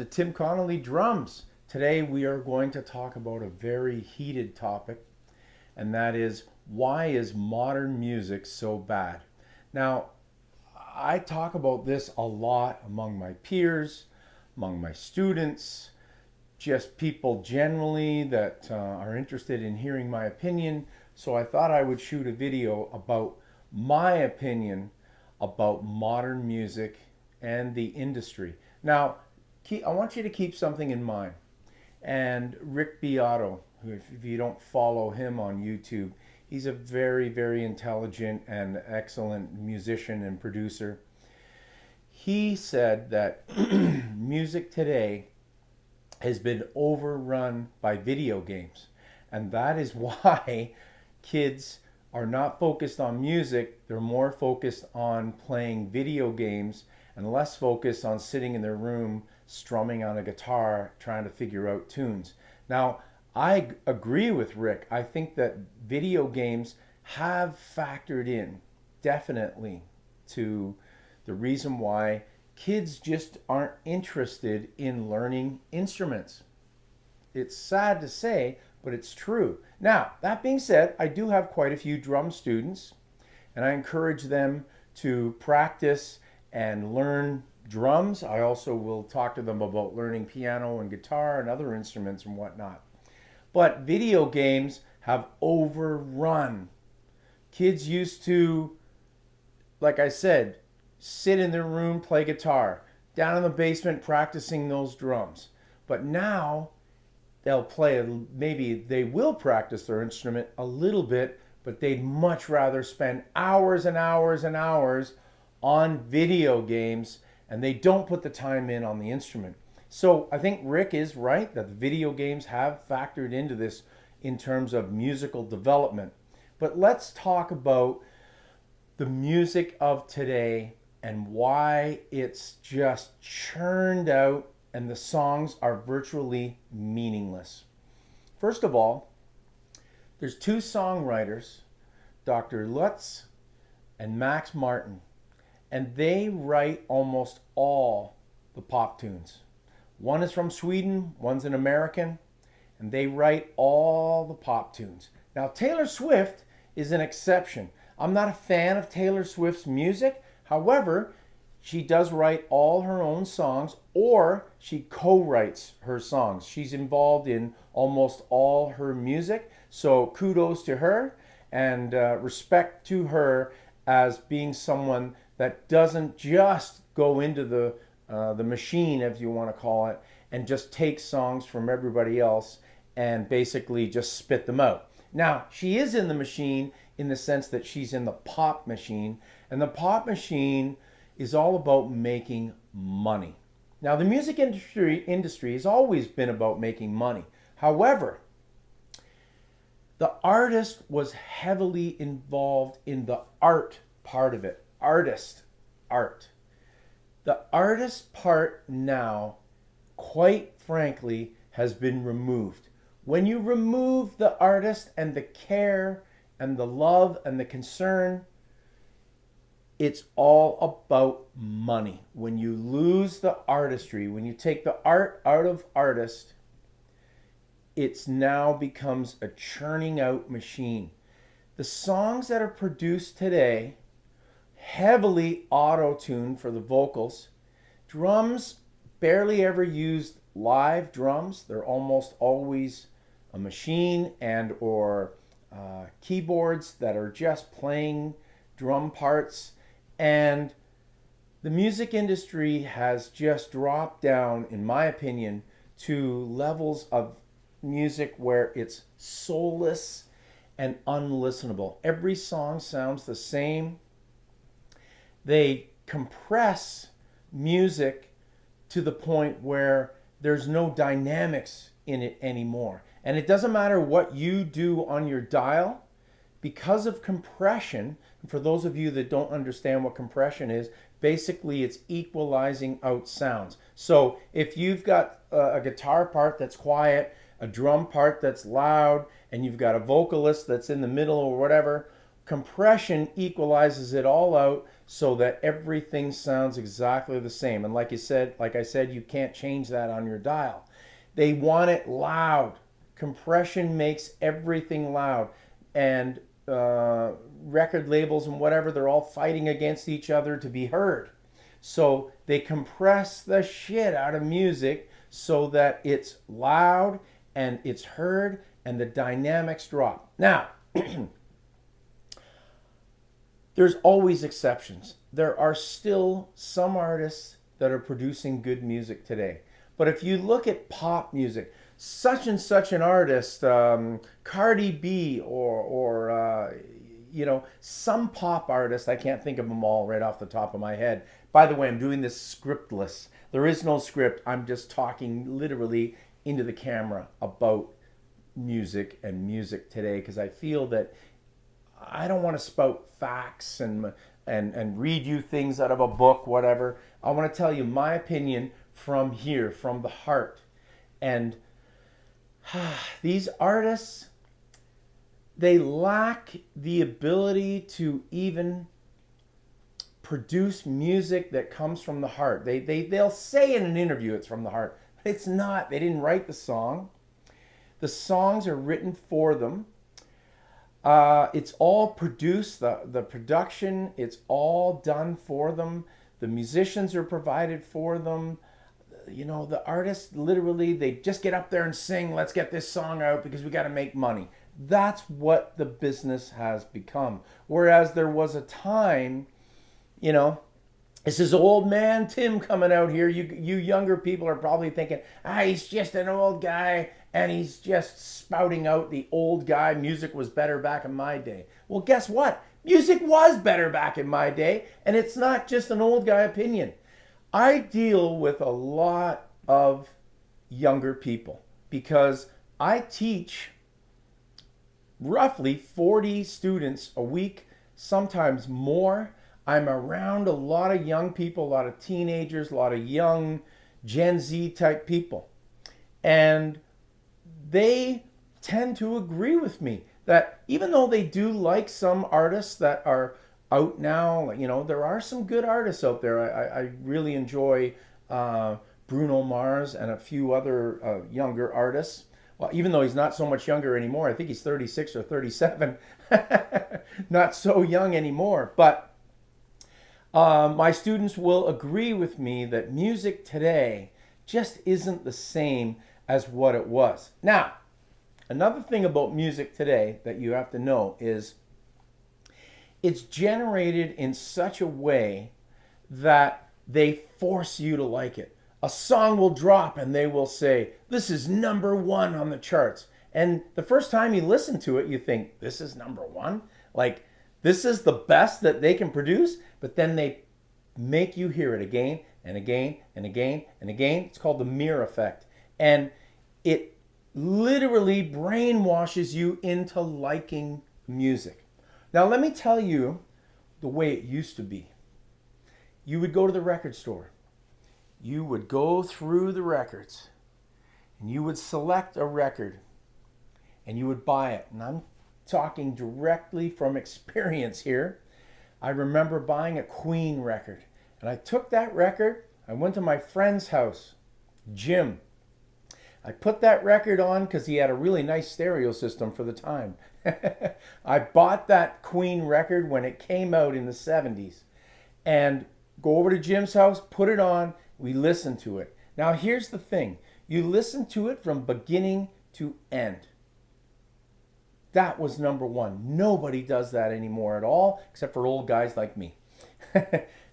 to Tim Connolly Drums. Today we are going to talk about a very heated topic, and that is, why is modern music so bad? Now, I talk about this a lot among my peers, among my students, just people generally that are interested in hearing my opinion. So I thought I would shoot a video about my opinion about modern music and the industry. Now, I want you to keep something in mind. And Rick Beato, who, if you don't follow him on YouTube, he's a very, very intelligent and excellent musician and producer. He said that music today has been overrun by video games. And that is why kids are not focused on music. They're more focused on playing video games and less focused on sitting in their room strumming on a guitar trying to figure out tunes. Now, I agree with Rick. I think that video games have factored in definitely to the reason why kids just aren't interested in learning instruments. It's sad to say, but it's true. Now, that being said, I do have quite a few drum students, and I encourage them to practice and learn drums. I also will talk to them about learning piano and guitar and other instruments and whatnot. But video games have overrun. Kids used to, like I said, sit in their room, play guitar, down in the basement practicing those drums. But now they'll play, maybe they will practice their instrument a little bit, but they'd much rather spend hours and hours and hours on video games, and they don't put the time in on the instrument. So I think Rick is right that the video games have factored into this in terms of musical development. But let's talk about the music of today and why it's just churned out and the songs are virtually meaningless. First of all, there's two songwriters, Dr. Lutz and Max Martin, and they write almost all the pop tunes. One is from Sweden, one's an American, and they write all the pop tunes. Now, Taylor Swift is an exception. I'm not a fan of Taylor Swift's music. However, she does write all her own songs, or she co-writes her songs. She's involved in almost all her music, so kudos to her, and respect to her as being someone that doesn't just go into the machine, if you want to call it, and just take songs from everybody else and basically just spit them out. Now, she is in the machine in the sense that she's in the pop machine, and the pop machine is all about making money. Now, the music industry has always been about making money. However, the artist was heavily involved in the art part of it. Art. The artist part now, quite frankly, has been removed. When you remove the artist and the care and the love and the concern, it's all about money. When you lose the artistry, when you take the art out of artist, it's now becomes a churning out machine. The songs that are produced today, heavily auto-tuned for the vocals, drums barely ever used live drums. They're almost always a machine and or keyboards that are just playing drum parts. And the music industry has just dropped down, in my opinion, to levels of music where it's soulless and unlistenable. Every song sounds the same. They compress music to the point where there's no dynamics in it anymore. And it doesn't matter what you do on your dial, because of compression. And for those of you that don't understand what compression is, basically it's equalizing out sounds. So if you've got a guitar part that's quiet, a drum part that's loud, and you've got a vocalist that's in the middle or whatever, Compression equalizes it all out so that everything sounds exactly the same. And like I said, you can't change that on your dial. They want it loud. Compression makes everything loud. And record labels and whatever, they're all fighting against each other to be heard. So they compress the shit out of music so that it's loud and it's heard and the dynamics drop. Now, there's always exceptions. There are still some artists that are producing good music today. But if you look at pop music, such and such an artist, Cardi B, or some pop artist, I can't think of them all right off the top of my head. By the way, I'm doing this scriptless. There is no script. I'm just talking literally into the camera about music and music today because I feel that I don't want to spout facts and read you things out of a book, whatever. I want to tell you my opinion from here, from the heart. And these artists, they lack the ability to even produce music that comes from the heart. They'll say in an interview it's from the heart, but it's not. They didn't write the song. The songs are written for them. It's all produced, the production, it's all done for them. The musicians are provided for them. You know, the artists literally, they just get up there and sing, let's get this song out because we got to make money. That's what the business has become. Whereas there was a time, this is old man Tim coming out here. You younger people are probably thinking, he's just an old guy and he's just spouting out the old guy. Music was better back in my day. Well, guess what? Music was better back in my day, and it's not just an old guy opinion. I deal with a lot of younger people because I teach roughly 40 students a week, sometimes more. I'm around a lot of young people, a lot of teenagers, a lot of young Gen Z type people. And they tend to agree with me that even though they do like some artists that are out now, there are some good artists out there. I really enjoy Bruno Mars and a few other younger artists. Well, even though he's not so much younger anymore, I think he's 36 or 37. Not so young anymore. But my students will agree with me that music today just isn't the same as what it was. Now, another thing about music today that you have to know is it's generated in such a way that they force you to like it. A song will drop and they will say, this is #1 on the charts. And the first time you listen to it, you think, this is #1? Like, this is the best that they can produce? But then they make you hear it again and again and again and again. It's called the mirror effect. And it literally brainwashes you into liking music. Now, let me tell you the way it used to be. You would go to the record store. You would go through the records and you would select a record and you would buy it. And I'm talking directly from experience here. I remember buying a Queen record and I took that record. I went to my friend's house, Jim. I put that record on because he had a really nice stereo system for the time. I bought that Queen record when it came out in the 70s and go over to Jim's house, put it on, we listened to it. Now here's the thing, you listen to it from beginning to end. That was #1. Nobody does that anymore at all, except for old guys like me.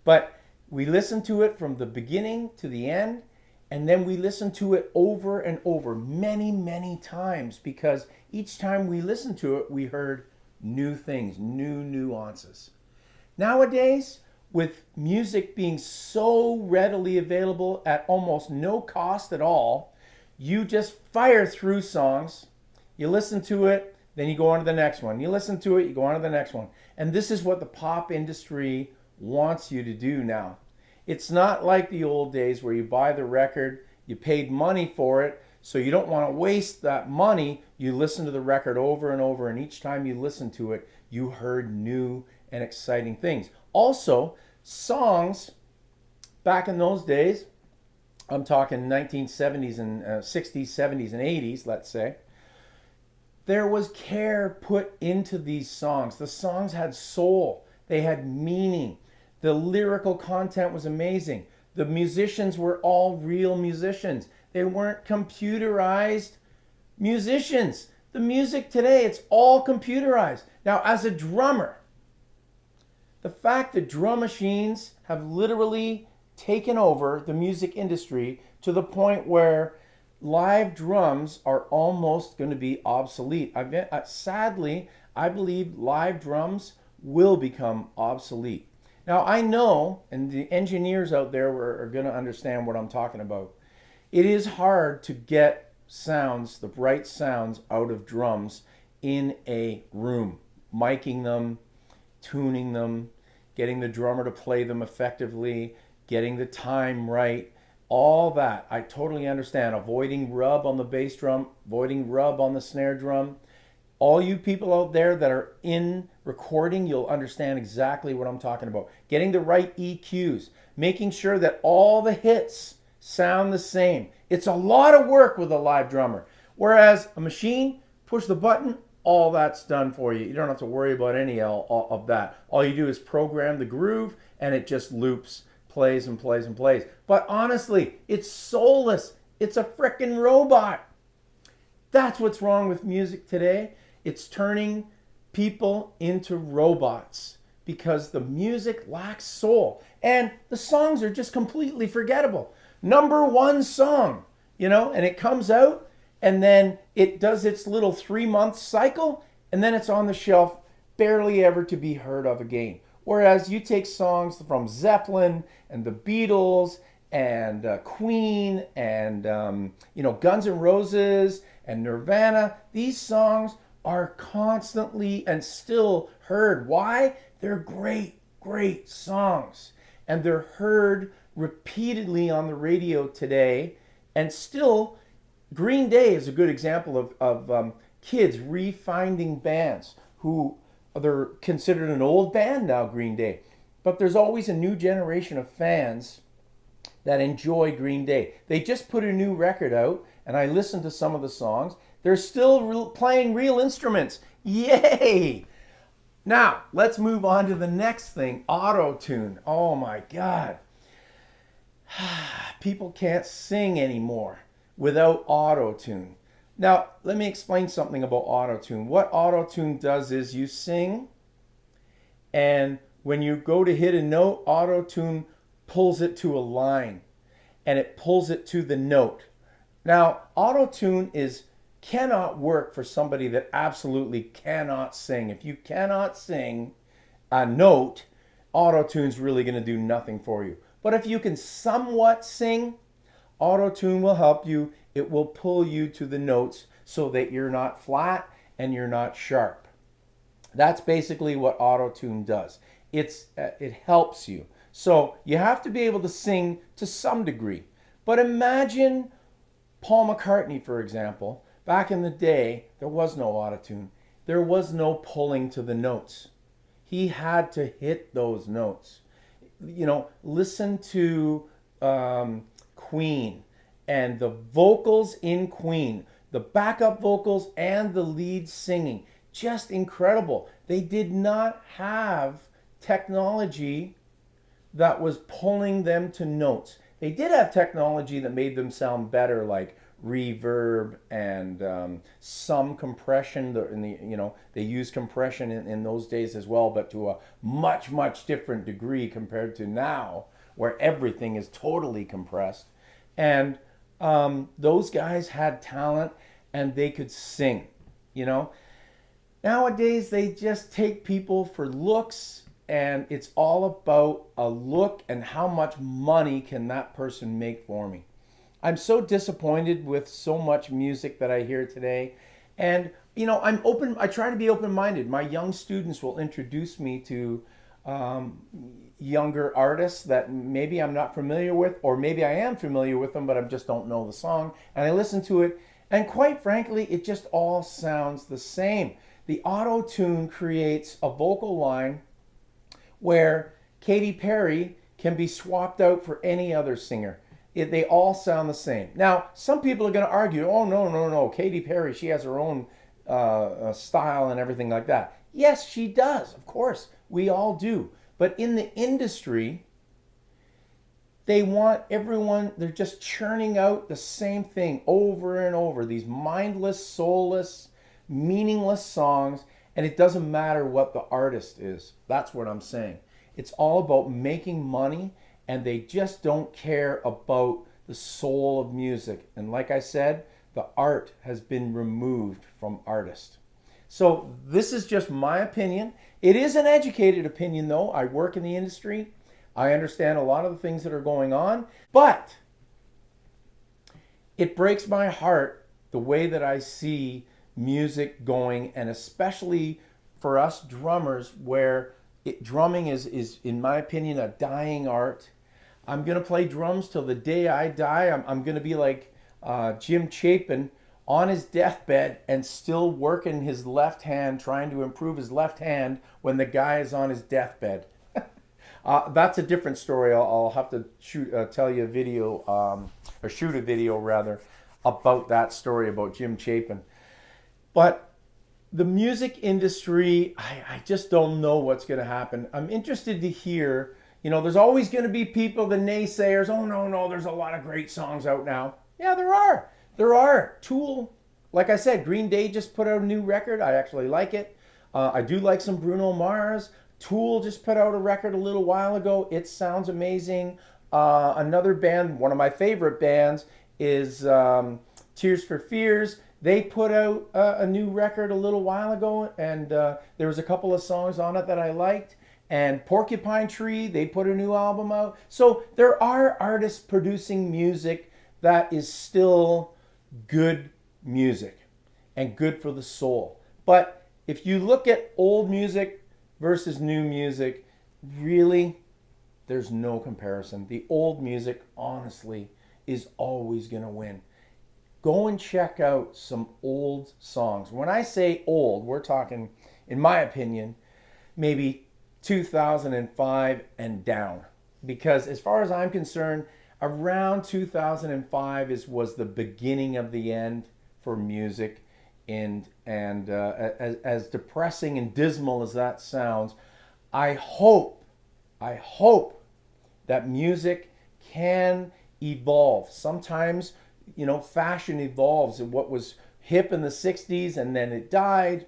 But we listen to it from the beginning to the end, and then we listen to it over and over many, many times because each time we listened to it, we heard new things, new nuances. Nowadays, with music being so readily available at almost no cost at all, you just fire through songs, you listen to it, then you go on to the next one. You listen to it, you go on to the next one. And this is what the pop industry wants you to do now. It's not like the old days where you buy the record, you paid money for it, So you don't want to waste that money. You listen to the record over and over, and each time you listen to it, you heard new and exciting things. Also, songs back in those days, I'm talking 1970s and 60s, 70s, and 80s, let's say, there was care put into these songs. The songs had soul, they had meaning. The lyrical content was amazing. The musicians were all real musicians. They weren't computerized musicians. The music today, it's all computerized. Now, as a drummer, the fact that drum machines have literally taken over the music industry to the point where live drums are almost going to be obsolete. Sadly, I believe live drums will become obsolete. Now, I know, and the engineers out there are going to understand what I'm talking about. It is hard to get sounds, the right sounds, out of drums in a room. Miking them, tuning them, getting the drummer to play them effectively, getting the time right, all that. I totally understand. Avoiding rub on the bass drum, avoiding rub on the snare drum. All you people out there that are in recording, you'll understand exactly what I'm talking about. Getting the right EQs, making sure that all the hits sound the same. It's a lot of work with a live drummer. Whereas a machine, push the button, all that's done for you. You don't have to worry about any of that. All you do is program the groove and it just loops, plays and plays and plays. But honestly, it's soulless. It's a frickin' robot. That's what's wrong with music today. It's turning people into robots because the music lacks soul. And the songs are just completely forgettable. Number one song, and it comes out and then it does its little 3-month cycle and then it's on the shelf, barely ever to be heard of again. Whereas you take songs from Zeppelin and the Beatles and Queen and Guns N' Roses and Nirvana, these songs are constantly and still heard. Why? They're great, great songs. And they're heard repeatedly on the radio today. And still, Green Day is a good example of kids refinding bands who they're considered an old band now, Green Day. But there's always a new generation of fans that enjoy Green Day. They just put a new record out, and I listened to some of the songs. They're still playing real instruments. Yay! Now, let's move on to the next thing, Autotune. Oh my God. People can't sing anymore without Autotune. Now, let me explain something about Autotune. What Autotune does is you sing, and when you go to hit a note, Autotune pulls it to a line, and it pulls it to the note. Now, Autotune cannot work for somebody that absolutely cannot sing. If you cannot sing a note, Autotune's really going to do nothing for you. But if you can somewhat sing, Autotune will help you. It will pull you to the notes so that you're not flat and you're not sharp. That's basically what Autotune does. It helps you. So you have to be able to sing to some degree. But imagine Paul McCartney, for example. Back in the day, there was no Autotune. There was no pulling to the notes. He had to hit those notes. Listen to Queen and the vocals in Queen, the backup vocals and the lead singing. Just incredible. They did not have technology that was pulling them to notes. They did have technology that made them sound better, like reverb and some compression. They used compression in those days as well, but to a much, much different degree compared to now, where everything is totally compressed. And those guys had talent and they could sing. Nowadays, they just take people for looks, and it's all about a look and how much money can that person make for me. I'm so disappointed with so much music that I hear today. And, I'm open. I try to be open-minded. My young students will introduce me to um, younger artists that maybe I'm not familiar with, or maybe I am familiar with them, but I just don't know the song. And I listen to it, and quite frankly, it just all sounds the same. The auto tune creates a vocal line where Katy Perry can be swapped out for any other singer. They all sound the same. Now, some people are going to argue, oh, no, no, no, Katy Perry, she has her own style and everything like that. Yes, she does, of course. We all do. But in the industry, they want everyone, they're just churning out the same thing over and over. These mindless, soulless, meaningless songs, and it doesn't matter what the artist is. That's what I'm saying. It's all about making money, and they just don't care about the soul of music. And like I said, the art has been removed from artists. So this is just my opinion. It is an educated opinion, though. I work in the industry. I understand a lot of the things that are going on, but it breaks my heart the way that I see music going, and especially for us drummers, where drumming is, in my opinion, a dying art. I'm going to play drums till the day I die. I'm going to be like Jim Chapin on his deathbed and still working his left hand, trying to improve his left hand when the guy is on his deathbed. That's a different story. I'll have to tell you a video, or shoot a video rather, about that story about Jim Chapin. But the music industry, I just don't know what's going to happen. I'm interested to hear, there's always going to be people, the naysayers, oh, no, no, there's a lot of great songs out now. Yeah, there are. There are. Tool, like I said, Green Day just put out a new record. I actually like it. I do like some Bruno Mars. Tool just put out a record a little while ago. It sounds amazing. Another band, one of my favorite bands, is Tears for Fears. They put out a new record a little while ago, and there was a couple of songs on it that I liked. And Porcupine Tree, they put a new album out. So there are artists producing music that is still good music and good for the soul. But if you look at old music versus new music, really, there's no comparison. The old music, honestly, is always going to win. Go and check out some old songs. When I say old, we're talking, in my opinion, maybe 2005 and down. Because as far as I'm concerned, around 2005 was the beginning of the end for music. And as depressing and dismal as that sounds, I hope that music can evolve. Sometimes, fashion evolves, and what was hip in the 60s and then it died,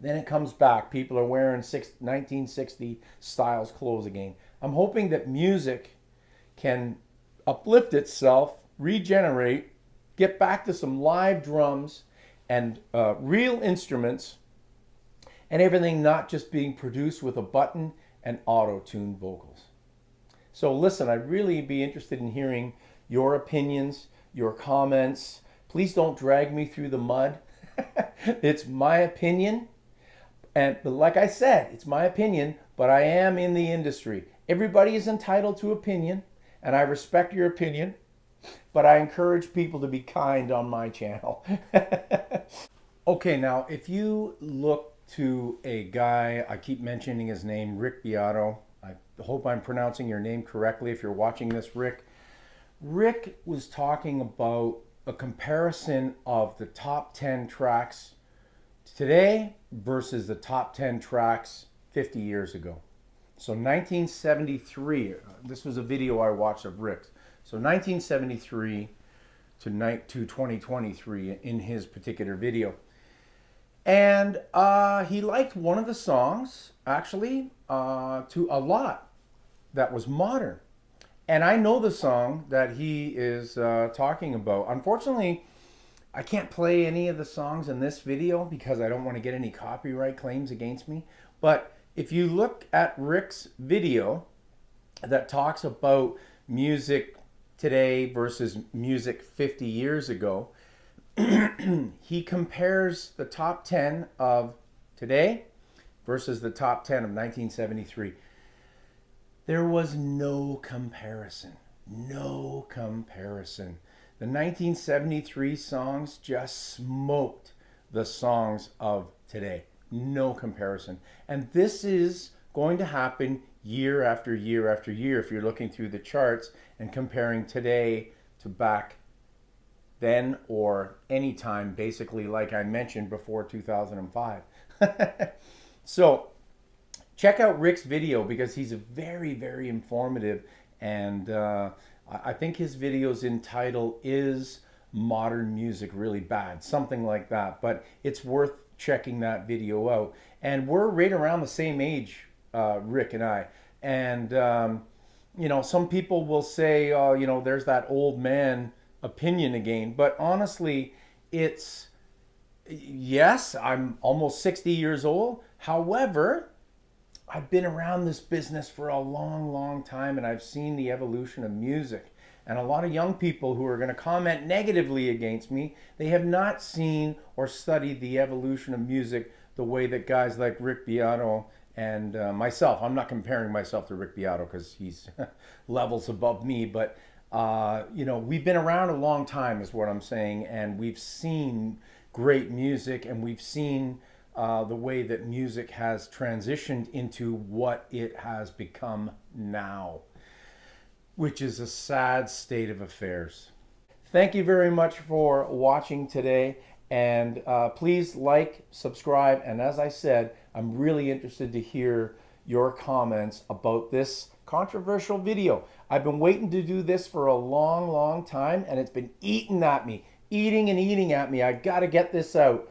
then it comes back. People are wearing 1960 styles clothes again. I'm hoping that music can uplift itself, regenerate, get back to some live drums and real instruments, and everything not just being produced with a button and auto-tuned vocals. So listen, I'd really be interested in hearing your opinions, your comments. Please don't drag me through the mud. It's my opinion. But like I said, it's my opinion, but I am in the industry. Everybody is entitled to opinion, and I respect your opinion, but I encourage people to be kind on my channel. Okay, now if you look to a guy, I keep mentioning his name, Rick Beato. I hope I'm pronouncing your name correctly if you're watching this, Rick. Rick was talking about a comparison of the top 10 tracks today versus the top 10 tracks 50 years ago. So 1973, this was a video I watched of Rick's. So 1973 to 2023 in his particular video. And he liked one of the songs, actually, to a lot that was modern. And I know the song that he is talking about. Unfortunately, I can't play any of the songs in this video because I don't want to get any copyright claims against me. But if you look at Rick's video that talks about music today versus music 50 years ago, he compares the top 10 of today versus the top 10 of 1973. There was no comparison. No comparison. The 1973 songs just smoked the songs of today. No comparison. And this is going to happen year after year after year if you're looking through the charts and comparing today to back then or any time, basically, like I mentioned, before 2005. So check out Rick's video because he's very, very informative, and I think his video's entitled "Is Modern Music Really Bad?" Something like that, but it's worth checking that video out. And we're right around the same age, Rick and I, and some people will say, there's that old man opinion again, but honestly, it's, yes, I'm almost 60 years old. However, I've been around this business for a long, long time, and I've seen the evolution of music. And a lot of young people who are going to comment negatively against me, they have not seen or studied the evolution of music the way that guys like Rick Beato and myself. I'm not comparing myself to Rick Beato because he's levels above me, but we've been around a long time, is what I'm saying, and we've seen great music, and we've seen the way that music has transitioned into what it has become now, which is a sad state of affairs. Thank you very much for watching today, and please like, subscribe, and as I said, I'm really interested to hear your comments about this controversial video. I've been waiting to do this for a long, long time, and it's been eating at me, eating and eating at me. I got to get this out.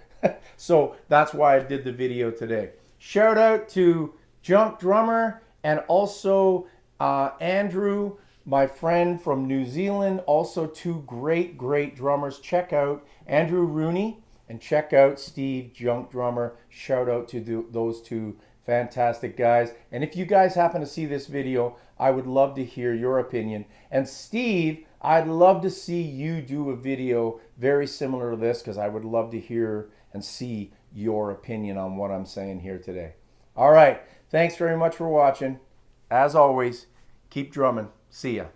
So that's why I did the video today. Shout out to Junk Drummer and also Andrew, my friend from New Zealand. Also two great, great drummers. Check out Andrew Rooney and check out Steve Junk Drummer. Shout out to those two fantastic guys. And if you guys happen to see this video, I would love to hear your opinion. And Steve, I'd love to see you do a video very similar to this because I would love to hear and see your opinion on what I'm saying here today. All right. Thanks very much for watching. As always, keep drumming. See ya.